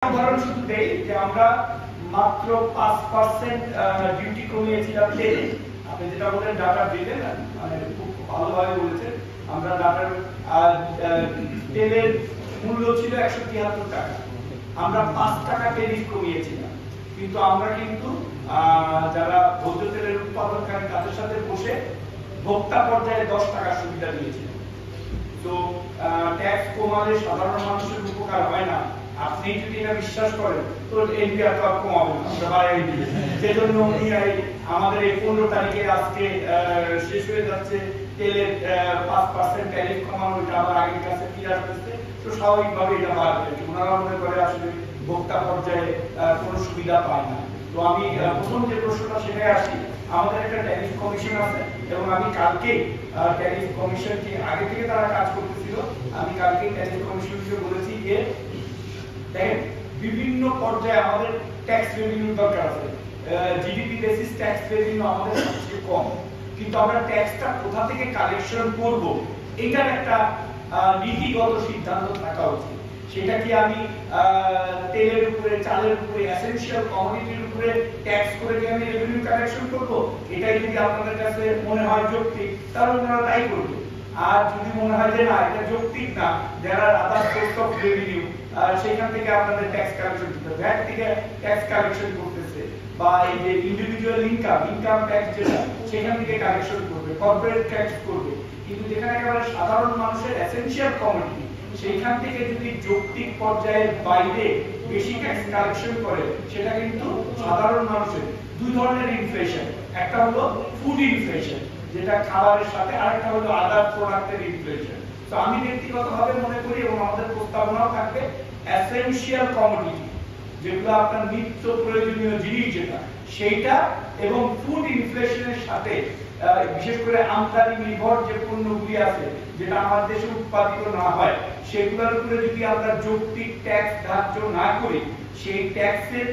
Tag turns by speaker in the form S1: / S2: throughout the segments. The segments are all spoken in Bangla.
S1: উদাহরণ শুধু দেই যে আমরা মাত্র 5% ডিউটি কমিয়েছিলাম তেলে। আপনি যেটা বলেন ডাটা দিলেন, মানে খুব ভালোভাবে বলেছেন। আমরা ডাটার তেলের মূল্য ছিল 173 টাকা, আমরা 5 টাকা ট্যারিফ কমিয়েছিলাম। কিন্তু আমরা যারা ভোজ্য তেলের উৎপাদনকারী তাদের সাথে বসে ভোক্তা পর্যায়ে 10 টাকা সুবিধা দিয়েছিলাম। তো ট্যাক্স কমালে সাধারণ মানুষের উপকার হয় না। আপনি যদি এটা বিশ্বাস করেন তো এনপিআর তো কমাবেন, আমরা বাড়াই দিই। সেজন্য উনি আমাদের এই 15 তারিখে আজকে শেষ হয়ে যাচ্ছে তেলের 5% ট্যারিফ কমানো, এটা আবার আগের কাছে ফিরে আসতেছে। তো স্বাভাবিকভাবে এটা বাড়বে। ওনারা মনে করে আসলে ভোক্তা পর্যায়ে কোনো সুবিধা পায় না। তো আমি প্রথম যে প্রশ্নটা সেটাই আসি, আমাদের একটা ট্যারিফ কমিশন আছে এবং আমি কালকে ট্যারিফ কমিশনকে, আগে থেকে তারা কাজ করতেছিল, আমি কালকে ট্যারিফ কমিশনকে বলেছি যে দেখেন বিভিন্ন পর্যায়ে আমাদের ট্যাক্স রেভিনিউ দরকার আছে। জিডিপি বেসিস ট্যাক্স রেভিনিউ আমাদের সবচেয়ে কম, কিন্তু আমরা ট্যাক্সটা কোথা থেকে কালেকশন করব এটার একটা নীতিগত সিদ্ধান্ত থাকা উচিত। সেটা কি আমি তেলের উপরে, চালের উপরে, এসেনশিয়াল কমোডিটির উপরে ট্যাক্স করে কি আমি রেভিনিউ কালেকশন করব? এটাই যদি আপনাদের কাছে মনে হয় যৌক্তিক, তাহলে আপনারা তাই করবে। আর যদি মনে হয় যে না এটা যৌক্তিক না, যারা আদার সোর্স অফ রেভিনিউ সেখান থেকে আপনাদের ট্যাক্স কালেকশন করতে হবে, ভ্যাট থেকে ট্যাক্স কালেকশন করতেছে, বা এই যে ইন্ডিভিজুয়াল ইনকাম ট্যাক্স যেটা সেখান থেকে কালেকশন করবে, কর্পোরেট ট্যাক্স করবে। কিন্তু যেখানে একেবারে সাধারণ মানুষের এসেনশিয়াল কমোডিটি, সেইখান থেকে যদি যৌক্তিক পর্যায়ের বাইরে বেশি ট্যাক্স কালেকশন করে, সেটা কিন্তু সাধারণ মানুষের দুই ধরনের ইনফ্লেশন, একটা হলো ফুড ইনফ্লেশন যেটা খাবারের সাথে, আরেকটা হলো আদার প্রোডাক্টের ইনফ্লেশন। তো আমি ব্যক্তিগতভাবে মনে করি এবং আমাদের প্রস্তাবনাও থাকবে এসেনশিয়াল কমোডিটি যেগুলো আপনার নিত্য প্রয়োজনীয় জিনিস যেটা সেইটা, এবং ফুড ইনফ্লেশনের সাথে বিশেষ করে আমদানি নির্ভর যে পণ্যগুলি আছে যেটা আমাদের দেশে উৎপাদিত না হয়, সেগুলোর উপরে যদি আমরা যৌক্তিক ট্যাক্স ধার্য না করি, সেই ট্যাক্সের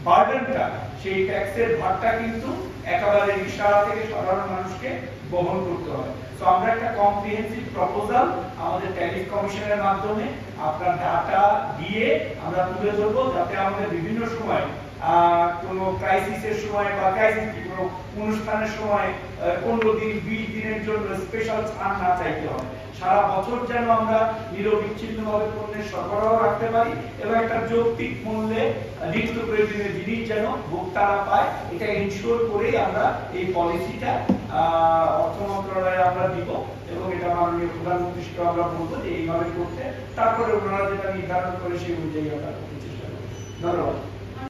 S1: বার্ডেনটা, সেই ট্যাক্সের ভারটা কিন্তু একেবারে ইশারা থেকে সাধারণ মানুষকে বহন করতে হয়। তো আমরা একটা কম্প্রিহেন্সিভ প্রপোজাল আমাদের ট্যারিফ কমিশনের মাধ্যমে আপনার ডাটা দিয়ে আমরা তুলে ধরবো, যাতে আমাদের বিভিন্ন সময় কোনো ক্রাইসিসের সময় বা কোনো অনুষ্ঠানের সময় 15 দিন 20 দিনের জন্য স্পেশাল ছাড় না চাইতে হয়। সারা বছর যেন আমরা নিরবিচ্ছিন্নভাবে পণ্যের সরবরাহ রাখতে পারি এবং একটা যৌক্তিক মূল্যে নিত্য প্রয়োজনীয় জিনিস যেন ভোক্তারা পায়, এটা ইনশিওর করেই আমরা এই পলিসিটা অর্থ মন্ত্রণালয়ে আমরা দিব এবং এটা মাননীয় প্রধানমন্ত্রীকে আমরা বলবো যে এইভাবে করতে। তারপরে ওনারা যেটা নির্ধারণ করে সেই অনুযায়ী আমরা করতে চেষ্টা করব। ধন্যবাদ।